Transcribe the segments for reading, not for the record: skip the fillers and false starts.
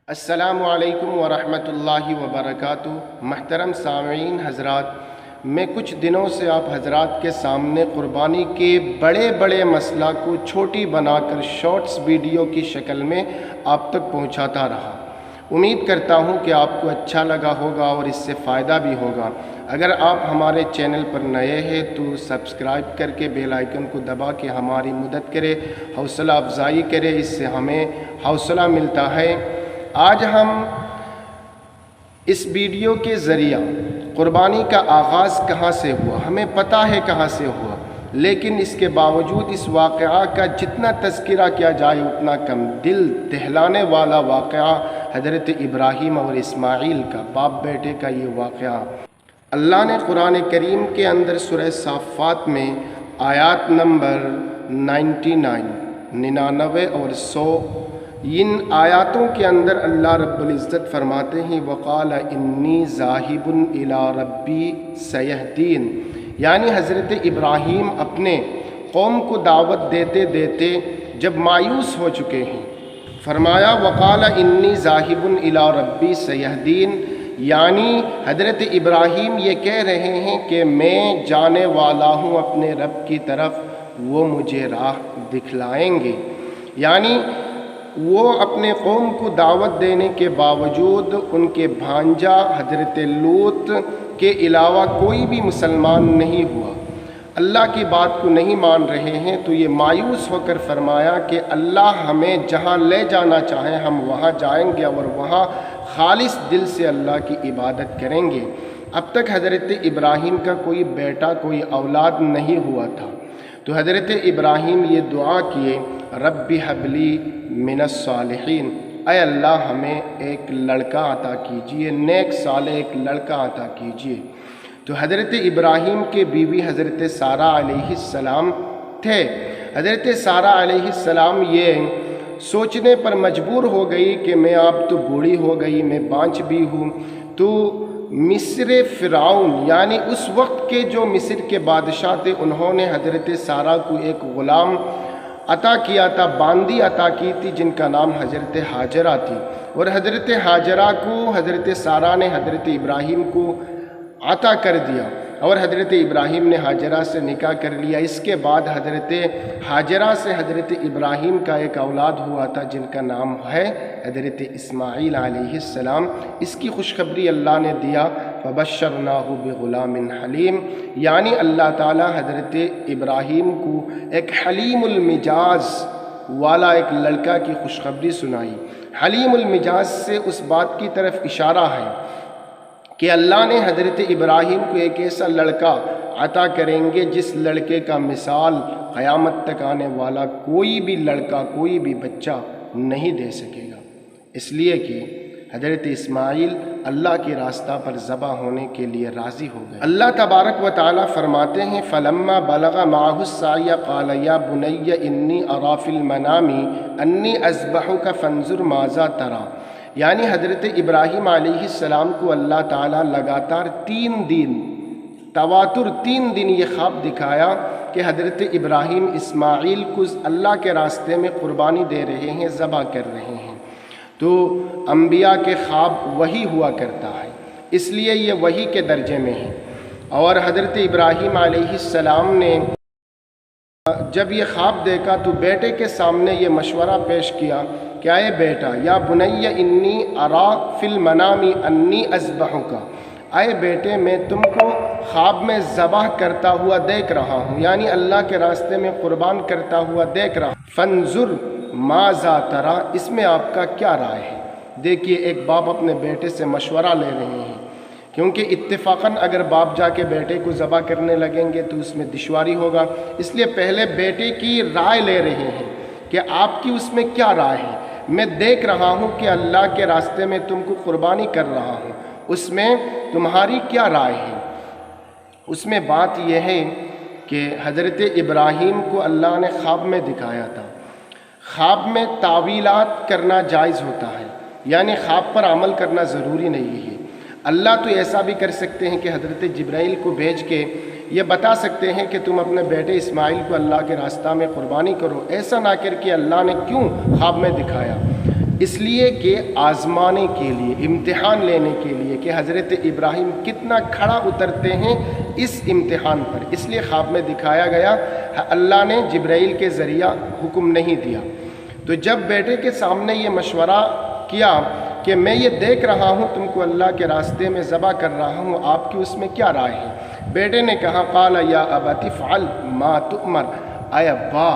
السلام علیکم ورحمۃ اللہ وبرکاتہ۔ محترم سامعین حضرات، میں کچھ دنوں سے آپ حضرات کے سامنے قربانی کے بڑے بڑے مسئلہ کو چھوٹی بنا کر شارٹس ویڈیو کی شکل میں آپ تک پہنچاتا رہا۔ امید کرتا ہوں کہ آپ کو اچھا لگا ہوگا اور اس سے فائدہ بھی ہوگا۔ اگر آپ ہمارے چینل پر نئے ہیں تو سبسکرائب کر کے بیل آئیکن کو دبا کے ہماری مدد کرے، حوصلہ افزائی کرے، اس سے ہمیں حوصلہ ملتا ہے۔ آج ہم اس ویڈیو کے ذریعہ قربانی کا آغاز کہاں سے ہوا، ہمیں پتہ ہے کہاں سے ہوا، لیکن اس کے باوجود اس واقعہ کا جتنا تذکرہ کیا جائے اتنا کم۔ دل دہلانے والا واقعہ حضرت ابراہیم اور اسماعیل کا، باپ بیٹے کا یہ واقعہ۔ اللہ نے قرآن کریم کے اندر سورہ صافات میں آیات نمبر 99 اور 100، ان آیاتوں کے اندر اللہ رب العزت فرماتے ہیں وَقَالَ إِنِّي ذَاهِبٌ إِلَىٰ رَبِّي سَيَهْدِينِ، یعنی حضرت ابراہیم اپنے قوم کو دعوت دیتے دیتے جب مایوس ہو چکے ہیں، فرمایا وَقَالَ إِنِّي ذَاهِبٌ إِلَىٰ رَبِّي سَيَهْدِينِ، یعنی حضرت ابراہیم یہ کہہ رہے ہیں کہ میں جانے والا ہوں اپنے رب کی طرف، وہ مجھے راہ دکھلائیں گے۔ یعنی وہ اپنے قوم کو دعوت دینے کے باوجود ان کے بھانجا حضرت لوط کے علاوہ کوئی بھی مسلمان نہیں ہوا، اللہ کی بات کو نہیں مان رہے ہیں، تو یہ مایوس ہو کر فرمایا کہ اللہ ہمیں جہاں لے جانا چاہے ہم وہاں جائیں گے اور وہاں خالص دل سے اللہ کی عبادت کریں گے۔ اب تک حضرت ابراہیم کا کوئی بیٹا، کوئی اولاد نہیں ہوا تھا، تو حضرت ابراہیم یہ دعا کیے رب ہب لی من الصالحین، اے اللہ ہمیں ایک لڑکا عطا کیجئے، نیک صالح ایک لڑکا عطا کیجئے۔ تو حضرت ابراہیم کے بیوی حضرت سارہ علیہ السلام تھے۔ حضرت سارہ علیہ السلام یہ سوچنے پر مجبور ہو گئی کہ میں اب تو بوڑھی ہو گئی، میں بانجھ بھی ہوں، تو مصر فرعون یعنی اس وقت کے جو مصر کے بادشاہ تھے، انہوں نے حضرت سارہ کو ایک غلام عطا کیا تھا، باندی عطا کی تھی جن کا نام حضرت ہاجرہ تھی، اور حضرت ہاجرہ کو حضرت سارہ نے حضرت ابراہیم کو عطا کر دیا، اور حضرت ابراہیم نے ہاجرہ سے نکاح کر لیا۔ اس کے بعد حضرت ہاجرہ سے حضرت ابراہیم کا ایک اولاد ہوا تھا جن کا نام ہے حضرت اسماعیل علیہ السلام۔ اس کی خوشخبری اللہ نے دیا فَبَشَّرْنَاهُ بِغُلَامٍ حلیم، یعنی اللہ تعالیٰ حضرت ابراہیم کو ایک حلیم المزاج والا ایک لڑکا کی خوشخبری سنائی۔ حلیم المزاج سے اس بات کی طرف اشارہ ہے کہ اللہ نے حضرت ابراہیم کو ایک ایسا لڑکا عطا کریں گے جس لڑکے کا مثال قیامت تک آنے والا کوئی بھی لڑکا، کوئی بھی بچہ نہیں دے سکے گا، اس لیے کہ حضرت اسماعیل اللہ کے راستہ پر ذبح ہونے کے لیے راضی ہو گئے۔ اللہ تبارک و تعالیٰ فرماتے ہیں فَلَمَّا بَلَغَ مَعَهُ السَّعْيَ قَالَ يَا بُنَيَّ إِنِّي أَرَىٰ فِي الْمَنَامِ أَنِّي أَذْبَحُكَ فَانظُرْ مَاذَا تَرَىٰ، یعنی حضرت ابراہیم علیہ السلام کو اللہ تعالیٰ لگاتار 3 دن یہ خواب دکھایا کہ حضرت ابراہیم اسماعیل کو اللہ کے راستے میں قربانی دے رہے ہیں، ذبح کر رہے ہیں۔ تو انبیاء کے خواب وحی ہوا کرتا ہے، اس لیے یہ وحی کے درجے میں ہے، اور حضرت ابراہیم علیہ السلام نے جب یہ خواب دیکھا تو بیٹے کے سامنے یہ مشورہ پیش کیا کہ اے بیٹا یا بنی انی ارا فی المنام انی اذبحک، اے بیٹے میں تم کو خواب میں ذبح کرتا ہوا دیکھ رہا ہوں، یعنی اللہ کے راستے میں قربان کرتا ہوا دیکھ رہا ہوں، فانظر ماذا تری، اس میں آپ کا کیا رائے ہے؟ دیکھیے ایک باپ اپنے بیٹے سے مشورہ لے رہے ہیں، کیونکہ اتفاقاً اگر باپ جا کے بیٹے کو ذبح کرنے لگیں گے تو اس میں دشواری ہوگا، اس لیے پہلے بیٹے کی رائے لے رہے ہیں کہ آپ کی اس میں کیا رائے ہے؟ میں دیکھ رہا ہوں کہ اللہ کے راستے میں تم کو قربانی کر رہا ہوں، اس میں تمہاری کیا رائے ہے؟ اس میں بات یہ ہے کہ حضرت ابراہیم کو اللہ نے خواب میں دکھایا تھا۔ خواب میں تعویلات کرنا جائز ہوتا ہے، یعنی خواب پر عمل کرنا ضروری نہیں ہے۔ اللہ تو ایسا بھی کر سکتے ہیں کہ حضرت جبرائیل کو بھیج کے یہ بتا سکتے ہیں کہ تم اپنے بیٹے اسماعیل کو اللہ کے راستہ میں قربانی کرو، ایسا نہ کر کے اللہ نے کیوں خواب میں دکھایا؟ اس لیے کہ آزمانے کے لیے، امتحان لینے کے لیے کہ حضرت ابراہیم کتنا کھڑا اترتے ہیں اس امتحان پر، اس لیے خواب میں دکھایا گیا۔ اللہ نے جبرائیل کے ذریعہ حکم نہیں دیا۔ تو جب بیٹے کے سامنے یہ مشورہ کیا کہ میں یہ دیکھ رہا ہوں تم کو اللہ کے راستے میں ذبح کر رہا ہوں، آپ کی اس میں کیا رائے ہے؟ بیٹے نے کہا قال یا ابت افعل ما تؤمر، اے ابا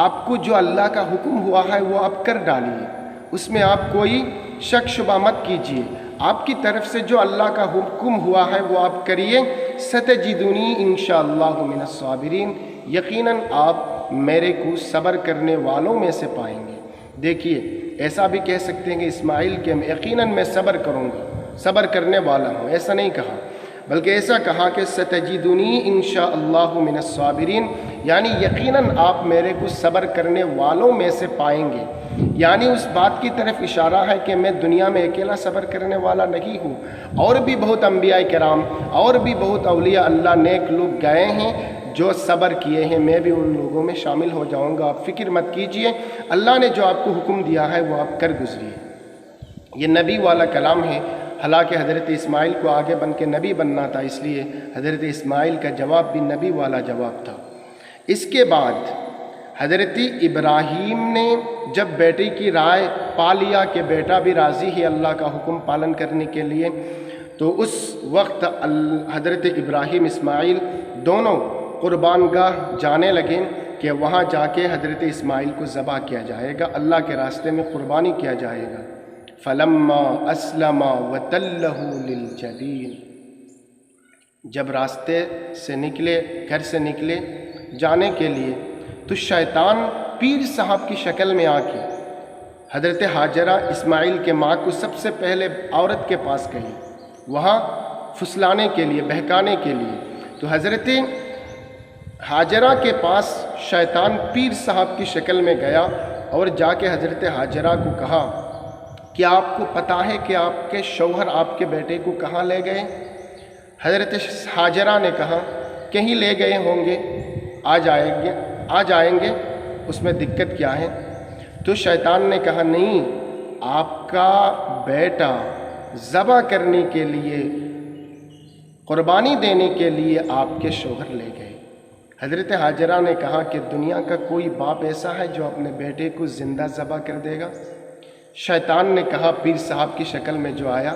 آپ کو جو اللہ کا حکم ہوا ہے وہ آپ کر ڈالیے، اس میں آپ کوئی شک شبہ مت کیجیے، آپ کی طرف سے جو اللہ کا حکم ہوا ہے وہ آپ کریے۔ ستجدنی انشاءاللہ من الصابرین، یقیناً آپ میرے کو صبر کرنے والوں میں سے پائیں گے۔ دیکھیے ایسا بھی کہہ سکتے ہیں کہ اسماعیل کہ یقیناً میں صبر کروں گا، صبر کرنے والا ہوں، ایسا نہیں کہا، بلکہ ایسا کہا کہ ستجدنی انشاءاللہ من الصابرین، یعنی یقیناً آپ میرے کو صبر کرنے والوں میں سے پائیں گے۔ یعنی اس بات کی طرف اشارہ ہے کہ میں دنیا میں اکیلا صبر کرنے والا نہیں ہوں، اور بھی بہت انبیاء کرام اور بھی بہت اولیاء اللہ نیک لوگ گئے ہیں جو صبر کیے ہیں، میں بھی ان لوگوں میں شامل ہو جاؤں گا، آپ فکر مت کیجئے، اللہ نے جو آپ کو حکم دیا ہے وہ آپ کر گزریے۔ یہ نبی والا کلام ہے، حالانکہ حضرت اسماعیل کو آگے بن کے نبی بننا تھا، اس لیے حضرت اسماعیل کا جواب بھی نبی والا جواب تھا۔ اس کے بعد حضرت ابراہیم نے جب بیٹے کی رائے پا لیا کہ بیٹا بھی راضی ہے اللہ کا حکم پالن کرنے کے لیے، تو اس وقت حضرت ابراہیم اسماعیل دونوں قربان گاہ جانے لگے کہ وہاں جا کے حضرت اسماعیل کو ذبح کیا جائے گا، اللہ کے راستے میں قربانی کیا جائے گا۔ فلما اسلم وتلہ للجبین، جب راستے سے نکلے، گھر سے نکلے جانے کے لیے، تو شیطان پیر صاحب کی شکل میں آ کے حضرت ہاجرہ اسماعیل کے ماں کو سب سے پہلے عورت کے پاس گئی، وہاں پھسلانے کے لیے، بہکانے کے لیے۔ تو حضرت ہاجرہ کے پاس شیطان پیر صاحب کی شکل میں گیا اور جا کے حضرت ہاجرہ کو کہا کہ آپ کو پتہ ہے کہ آپ کے شوہر آپ کے بیٹے کو کہاں لے گئے؟ حضرت ہاجرہ نے کہا کہیں لے گئے ہوں گے، آ جائیں گے، اس میں دقت کیا ہے؟ تو شیطان نے کہا نہیں، آپ کا بیٹا ذبح کرنے کے لیے، قربانی دینے کے لیے آپ کے شوہر لے گئے۔ حضرت ہاجرہ نے کہا کہ دنیا کا کوئی باپ ایسا ہے جو اپنے بیٹے کو زندہ ذبح کر دے گا؟ شیطان نے کہا پیر صاحب کی شکل میں جو آیا،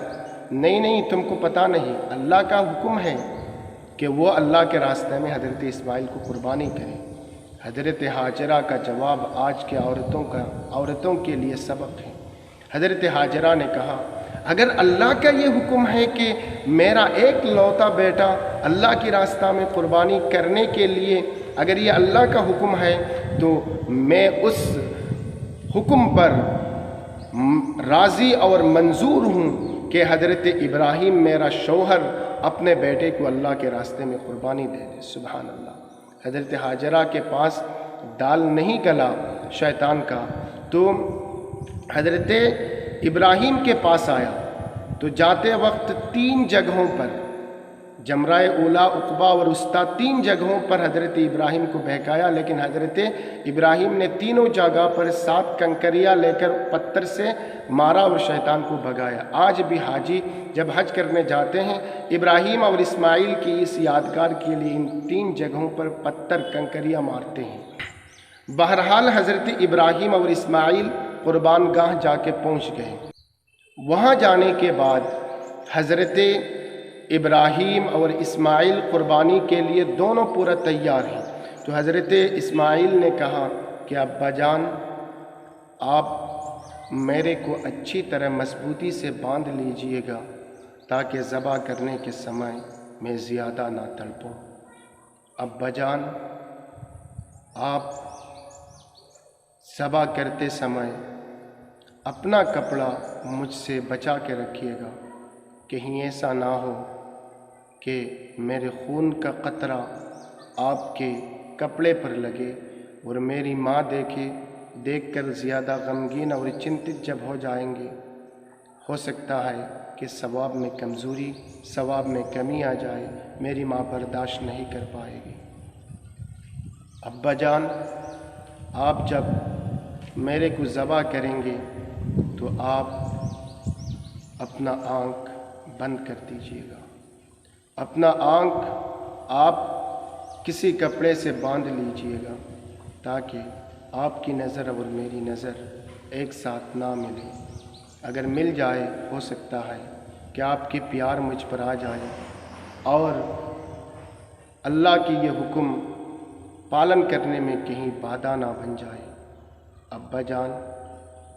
نہیں تم کو پتہ نہیں، اللہ کا حکم ہے کہ وہ اللہ کے راستے میں حضرت اسماعیل کو قربانی کرے۔ حضرت ہاجرہ کا جواب آج کے عورتوں کے لیے سبق ہے۔ حضرت ہاجرہ نے کہا اگر اللہ کا یہ حکم ہے کہ میرا ایک لوتا بیٹا اللہ کی راستہ میں قربانی کرنے کے لیے، اگر یہ اللہ کا حکم ہے تو میں اس حکم پر راضی اور منظور ہوں کہ حضرت ابراہیم میرا شوہر اپنے بیٹے کو اللہ کے راستے میں قربانی دے دے۔ سبحان اللہ۔ حضرت ہاجرہ کے پاس دال نہیں گلا شیطان کا، تو حضرت ابراہیم کے پاس آیا، تو جاتے وقت 3 جگہوں پر، جمرہ اولا، عقبہ اور وسطیٰ، 3 جگہوں پر حضرت ابراہیم کو بہکایا، لیکن حضرت ابراہیم نے تینوں جگہ پر 7 کنکریاں لے کر پتھر سے مارا اور شیطان کو بھگایا۔ آج بھی حاجی جب حج کرنے جاتے ہیں، ابراہیم اور اسماعیل کی اس یادگار کے لیے ان 3 جگہوں پر پتھر کنکریاں مارتے ہیں۔ بہرحال حضرت ابراہیم اور اسماعیل قربان گاہ جا کے پہنچ گئے۔ وہاں جانے کے بعد حضرت ابراہیم اور اسماعیل قربانی کے لیے دونوں پورا تیار ہیں۔ تو حضرت اسماعیل نے کہا کہ ابا جان، آپ میرے کو اچھی طرح مضبوطی سے باندھ لیجئے گا تاکہ ذبح کرنے کے سمے میں زیادہ نہ تڑپوں۔ ابا جان، آپ ذبح کرتے سمے اپنا کپڑا مجھ سے بچا کے رکھیے گا، کہیں ایسا نہ ہو کہ میرے خون کا قطرہ آپ کے کپڑے پر لگے اور میری ماں دیکھ کر زیادہ غمگین اور چنتت جب ہو جائیں گے، ہو سکتا ہے کہ ثواب میں کمزوری، ثواب میں کمی آ جائے، میری ماں برداشت نہیں کر پائے گی۔ ابا جان، آپ جب میرے کو ذبح کریں گے تو آپ اپنا آنکھ بند کر دیجیے گا، اپنا آنکھ آپ کسی کپڑے سے باندھ لیجیے گا تاکہ آپ کی نظر اور میری نظر ایک ساتھ نہ ملے۔ اگر مل جائے ہو سکتا ہے کہ آپ کی پیار مجھ پر آ جائے اور اللہ کی یہ حکم پالن کرنے میں کہیں بادھا نہ بن جائے۔ ابا جان،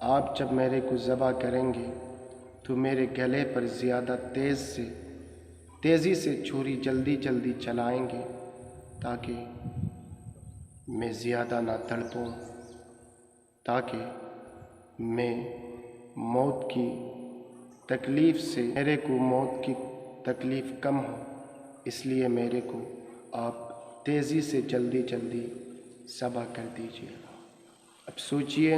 آپ جب میرے کو ذبح کریں گے تو میرے گلے پر زیادہ تیزی سے چھری جلدی چلائیں گے تاکہ میں زیادہ نہ تڑپوں، تاکہ میں موت کی تکلیف سے میرے کو موت کی تکلیف کم ہو، اس لیے میرے کو آپ تیزی سے جلدی ذبح کر دیجیے۔ اب سوچئے،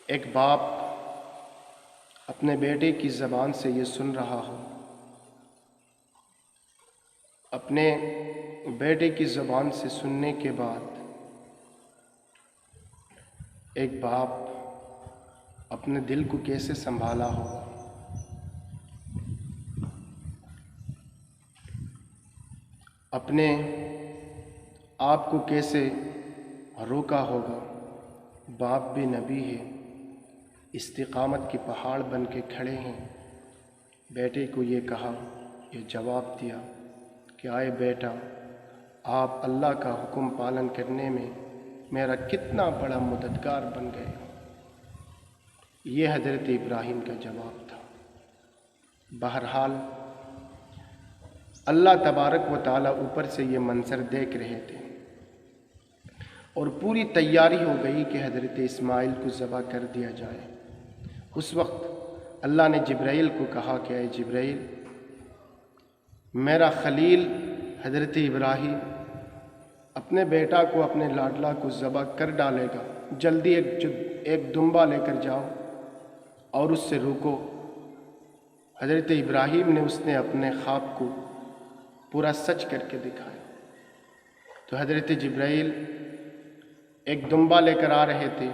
ایک باپ اپنے بیٹے کی زبان سے یہ سن رہا ہو، اپنے بیٹے کی زبان سے سننے کے بعد ایک باپ اپنے دل کو کیسے سنبھالا ہوگا، اپنے آپ کو کیسے روکا ہوگا۔ باپ بھی نبی ہے، استقامت کے پہاڑ بن کے کھڑے ہیں۔ بیٹے کو یہ کہا، یہ جواب دیا کہ آئے بیٹا، آپ اللہ کا حکم پالن کرنے میں میرا کتنا بڑا مددگار بن گئے۔ یہ حضرت ابراہیم کا جواب تھا۔ بہرحال اللہ تبارک و تعالیٰ اوپر سے یہ منظر دیکھ رہے تھے اور پوری تیاری ہو گئی کہ حضرت اسماعیل کو ذبح کر دیا جائے۔ اس وقت اللہ نے جبرائیل کو کہا کہ اے جبرائیل، میرا خلیل حضرت ابراہیم اپنے بیٹا کو، اپنے لاڈلا کو ذبح کر ڈالے گا، جلدی ایک دمبا لے کر جاؤ اور اس سے روکو۔ حضرت ابراہیم نے اپنے خواب کو پورا سچ کر کے دکھایا۔ تو حضرت جبرائیل ایک دمبا لے کر آ رہے تھے،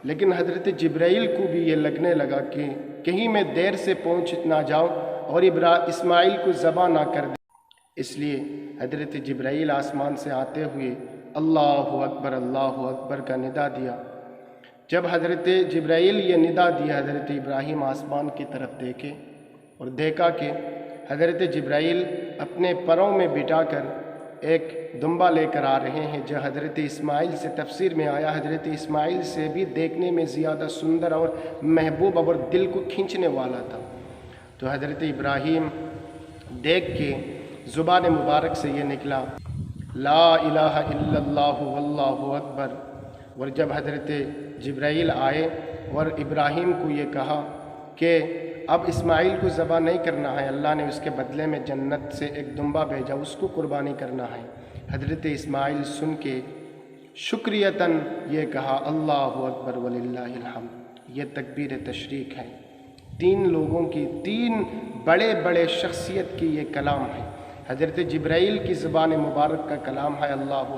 لیکن حضرت جبرائیل کو بھی یہ لگنے لگا کہ کہیں میں دیر سے پہنچ نہ جاؤں اور اسماعیل کو ذبح نہ کر دیں۔ اس لیے حضرت جبرائیل آسمان سے آتے ہوئے اللہ اکبر کا ندا دیا۔ جب حضرت جبرائیل یہ ندا دیا، حضرت ابراہیم آسمان کی طرف دیکھے اور دیکھا کہ حضرت جبرائیل اپنے پروں میں بٹھا کر ایک دمبا لے کر آ رہے ہیں، جو حضرت اسماعیل سے تفسیر میں آیا حضرت اسماعیل سے بھی دیکھنے میں زیادہ سندر اور محبوب اور دل کو کھینچنے والا تھا۔ تو حضرت ابراہیم دیکھ کے زبان مبارک سے یہ نکلا، لا الہ الا اللہ واللہ اکبر۔ اور جب حضرت جبرائیل آئے اور ابراہیم کو یہ کہا کہ اب اسماعیل کو ذبح نہیں کرنا ہے، اللہ نے اس کے بدلے میں جنت سے ایک دمبا بھیجا، اس کو قربانی کرنا ہے، حضرت اسماعیل سن کے شکریتاً یہ کہا اللہ اکبر وللہ الحمد۔ یہ تکبیر تشریق ہے، تین لوگوں کی، تین بڑے شخصیت کی یہ کلام ہے۔ حضرت جبرائیل کی زبان مبارک کا کلام ہے اللہ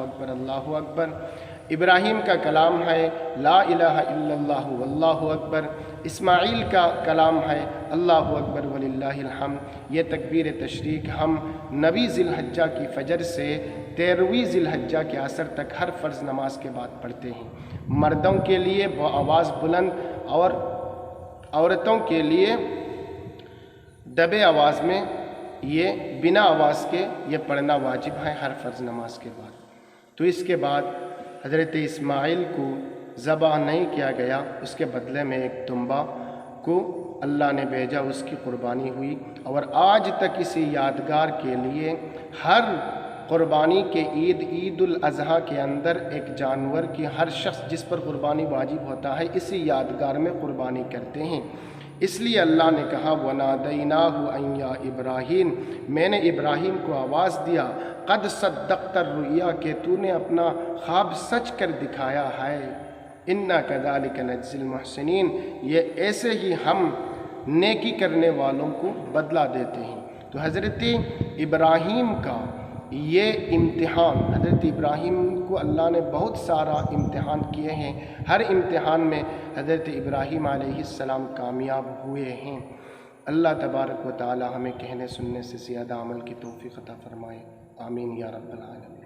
اکبر، ابراہیم کا کلام ہے لا الہ الا اللہ واللہ اکبر، اسماعیل کا کلام ہے اللہ اکبر وللہ الحمد۔ یہ تکبیر تشریق ہم 9 ذی الحجہ کی فجر سے 13ویں ذی الحجہ کے عصر تک ہر فرض نماز کے بعد پڑھتے ہیں۔ مردوں کے لیے آواز بلند اور عورتوں کے لیے دبے آواز میں، یہ بنا آواز کے یہ پڑھنا واجب ہے ہر فرض نماز کے بعد۔ تو اس کے بعد حضرت اسماعیل کو ذبح نہیں کیا گیا، اس کے بدلے میں ایک دمبا کو اللہ نے بھیجا، اس کی قربانی ہوئی۔ اور آج تک اسی یادگار کے لیے ہر قربانی کے عید الاضحیٰ کے اندر ایک جانور کی ہر شخص جس پر قربانی واجب ہوتا ہے، اسی یادگار میں قربانی کرتے ہیں۔ اس لیے اللہ نے کہا وَنَادَيْنَاهُ أَن يَا إِبْرَاهِيمُ، میں نے ابراہیم کو آواز دیا، قد صدقت الرؤیا، کہ تو نے اپنا خواب سچ کر دکھایا ہے، اِنَّا كَذَلِكَ نَجْزِي الْمُحْسِنِينَ، یہ ایسے ہی ہم نیکی کرنے والوں کو بدلہ دیتے ہیں۔ تو حضرت ابراہیم کا یہ امتحان حضرت ابراہیم کو اللہ نے بہت سارا امتحان کیے ہیں، ہر امتحان میں حضرت ابراہیم علیہ السلام کامیاب ہوئے ہیں۔ اللہ تبارک و تعالی ہمیں کہنے سننے سے زیادہ عمل کی توفیق عطا فرمائے، آمین یا رب العالمین۔